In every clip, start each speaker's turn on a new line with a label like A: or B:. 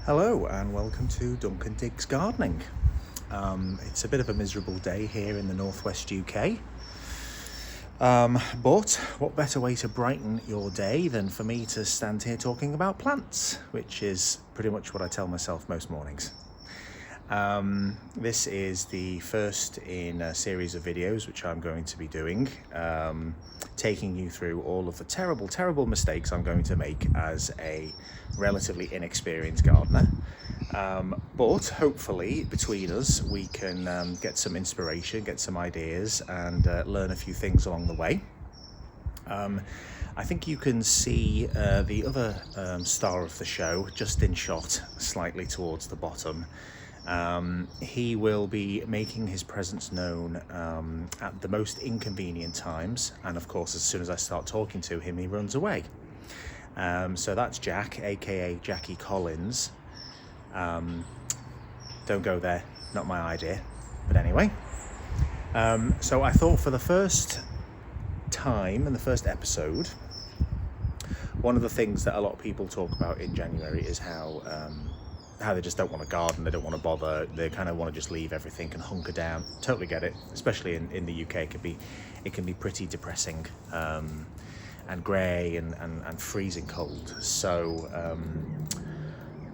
A: Hello and welcome to Duncan Digs Gardening. It's a bit of a miserable day here in the northwest UK, but what better way to brighten your day than for me to stand here talking about plants, which is pretty much what I tell myself most mornings. This is the first in a series of videos which I'm going to be doing, taking you through all of the terrible mistakes I'm going to make as a relatively inexperienced gardener. But hopefully between us we can get some inspiration, get some ideas and learn a few things along the way. I think you can see the other star of the show just in shot slightly towards the bottom. He will be making his presence known at the most inconvenient times, and of course as soon as I start talking to him he runs away. So that's Jack, aka Jackie Collins. Don't go there, not my idea, but anyway. So I thought for the first time in the first episode, one of the things that a lot of people talk about in January is how they just don't want to garden, they don't want to bother, they kind of want to just leave everything and hunker down. Totally get it, especially in the UK. It can be pretty depressing and grey and freezing cold. So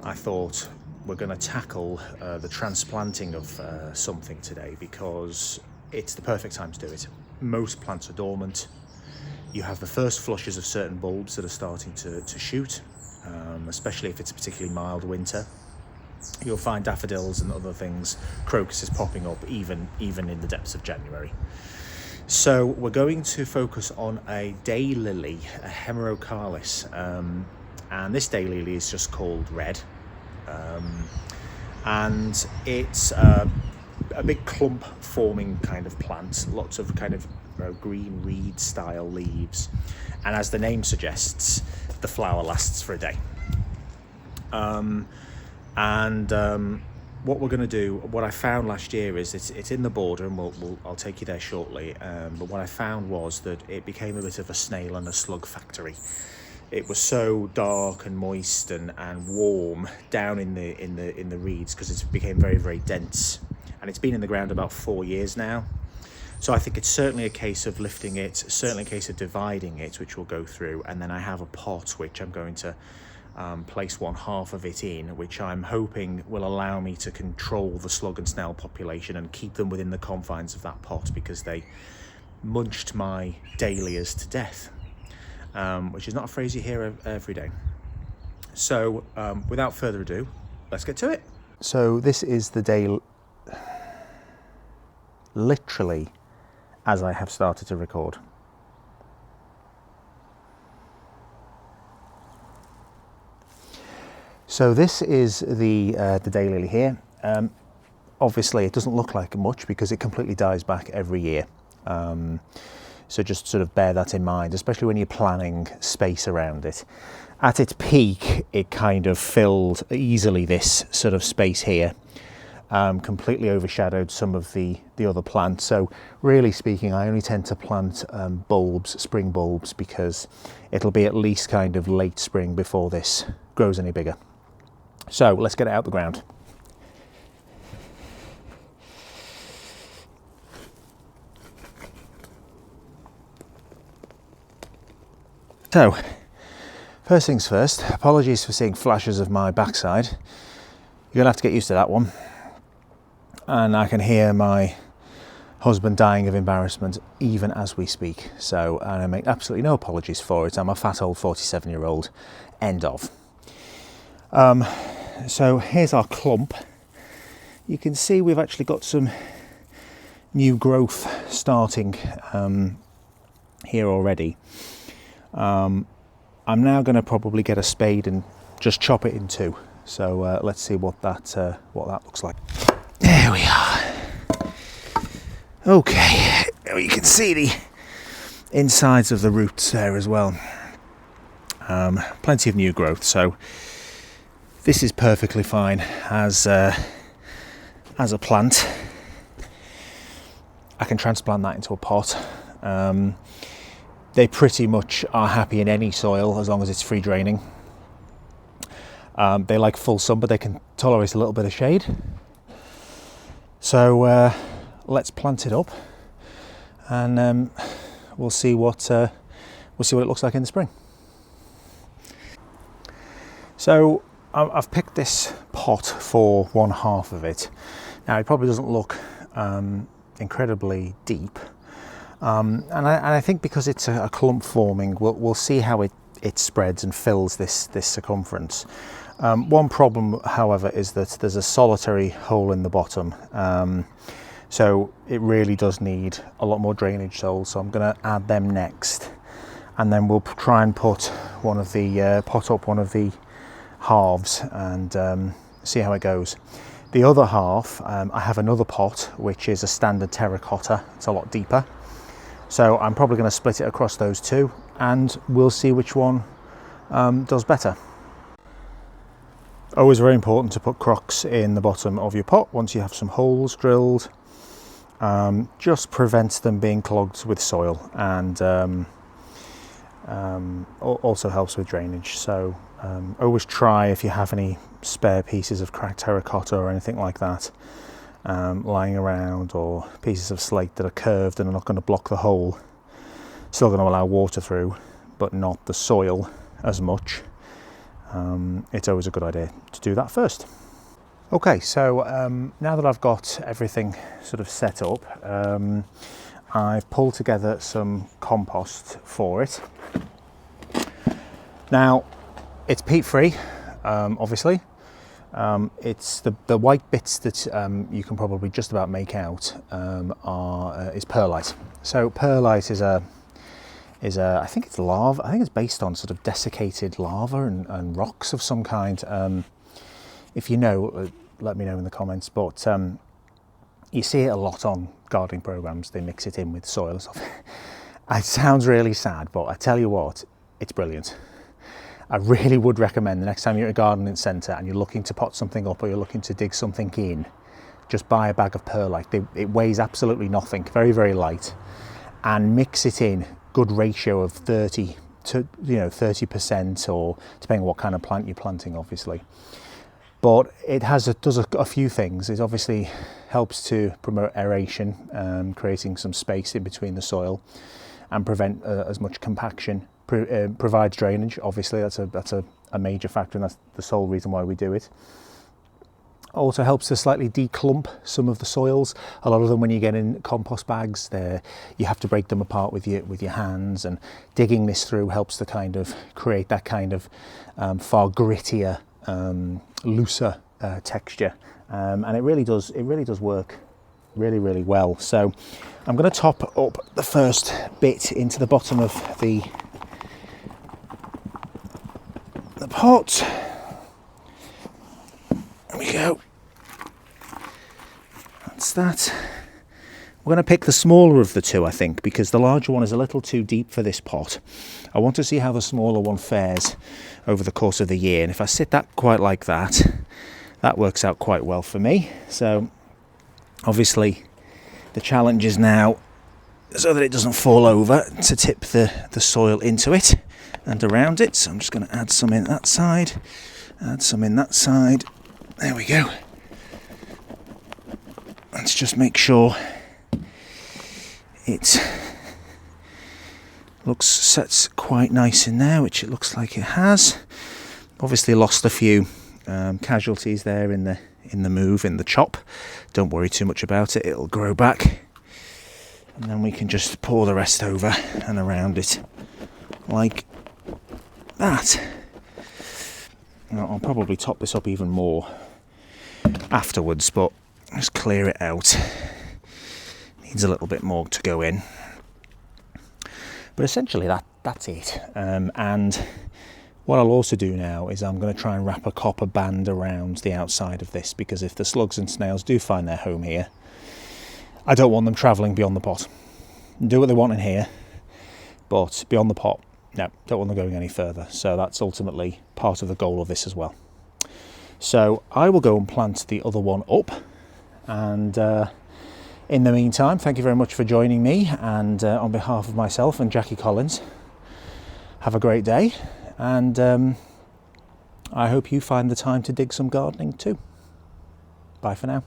A: I thought we're going to tackle the transplanting of something today, because it's the perfect time to do it. Most plants are dormant. You have the first flushes of certain bulbs that are starting to shoot, especially if it's a particularly mild winter. You'll find daffodils and other things, crocuses popping up even in the depths of January. So we're going to focus on a daylily, a hemerocalis, and this daylily is just called red, and it's a big clump forming kind of plant, lots of kind of green reed style leaves, and as the name suggests, the flower lasts for a day. What we're going to do, what I found last year is it's in the border, and I'll take you there shortly. But what I found was that it became a bit of a snail and a slug factory. It was so dark and moist and warm down in the reeds, because it became very dense, and it's been in the ground about 4 years now. So I think it's certainly a case of lifting it, certainly a case of dividing it, which we'll go through, and then I have a pot which I'm going to place one half of it in, which I'm hoping will allow me to control the slug and snail population and keep them within the confines of that pot, because they munched my dahlias to death, which is not a phrase you hear every day. So without further ado, let's get to it. So this is the day, literally as I have started to record. So this is the daylily here. Obviously it doesn't look like much because it completely dies back every year. So just sort of bear that in mind, especially when you're planning space around it. At its peak, it kind of filled easily this sort of space here, completely overshadowed some of the other plants. So really speaking, I only tend to plant bulbs, spring bulbs, because it'll be at least kind of late spring before this grows any bigger. So let's get it out the ground. So, first things first, apologies for seeing flashes of my backside. You're gonna have to get used to that one. And I can hear my husband dying of embarrassment even as we speak. So, and I make absolutely no apologies for it. I'm a fat old 47-year-old, end of. So here's our clump. You can see we've actually got some new growth starting here already. I'm now going to probably get a spade and just chop it in two. So let's see what that looks like. There we are. Okay, you can see the insides of the roots there as well. Plenty of new growth, so this is perfectly fine as a plant. I can transplant that into a pot. They pretty much are happy in any soil as long as it's free draining. They like full sun, but they can tolerate a little bit of shade. So let's plant it up, and we'll see what it looks like in the spring. So I've picked this pot for one half of it. Now it probably doesn't look incredibly deep, and I think because it's a clump forming, we'll see how it spreads and fills this circumference. One problem, however, is that there's a solitary hole in the bottom, so it really does need a lot more drainage soils. So I'm going to add them next, and then we'll try and put one of the pot up one of the halves and see how it goes. The other half, I have another pot which is a standard terracotta. It's a lot deeper, so I'm probably going to split it across those two, and we'll see which one does better. Always very important to put crocks in the bottom of your pot once you have some holes drilled. Just prevents them being clogged with soil, and also helps with drainage. So always try, if you have any spare pieces of cracked terracotta or anything like that lying around, or pieces of slate that are curved and are not going to block the hole, still going to allow water through but not the soil as much, it's always a good idea to do that first. Okay, so now that I've got everything sort of set up, I've pulled together some compost for it. Now, it's peat free, obviously. It's the white bits that you can probably just about make out is perlite. So perlite is I think it's lava. I think it's based on sort of desiccated lava and rocks of some kind. If you know, let me know in the comments. But you see it a lot on gardening programs. They mix it in with soil and stuff. It sounds really sad, but I tell you what, it's brilliant. I really would recommend the next time you're at a gardening centre and you're looking to pot something up, or you're looking to dig something in, just buy a bag of perlite. It weighs absolutely nothing, very, very light, and mix it in. Good ratio of 30%, or depending on what kind of plant you're planting, obviously. But it does a few things. It obviously helps to promote aeration, creating some space in between the soil, and prevent as much compaction. Provides drainage. Obviously, that's a major factor, and that's the sole reason why we do it. Also helps to slightly declump some of the soils. A lot of them, when you get in compost bags, you have to break them apart with your hands, and digging this through helps to kind of create that kind of far grittier, looser texture, and it really does work really, really well. So I'm going to top up the first bit into the bottom of the pot. There we go. That's that. We're going to pick the smaller of the two, I think, because the larger one is a little too deep for this pot. I want to see how the smaller one fares over the course of the year, and if I sit that quite like that, that works out quite well for me. So obviously the challenge is now, so that it doesn't fall over, to tip the soil into it and around it. So I'm just going to add some in that side, add some in that side. There we go. Let's just make sure it sets quite nice in there, which it looks like it has. Obviously lost a few casualties there in the chop. Don't worry too much about it, it'll grow back, and then we can just pour the rest over and around it like that. Now, I'll probably top this up even more afterwards, but just clear it out. Needs a little bit more to go in, but essentially that's it. And what I'll also do now is I'm going to try and wrap a copper band around the outside of this, because if the slugs and snails do find their home here, I don't want them travelling beyond the pot. Do what they want in here, but beyond the pot, no, don't want them going any further. So that's ultimately part of the goal of this as well. So I will go and plant the other one up, and in the meantime, thank you very much for joining me, and on behalf of myself and Jackie Collins, have a great day, and I hope you find the time to dig some gardening too. Bye for now.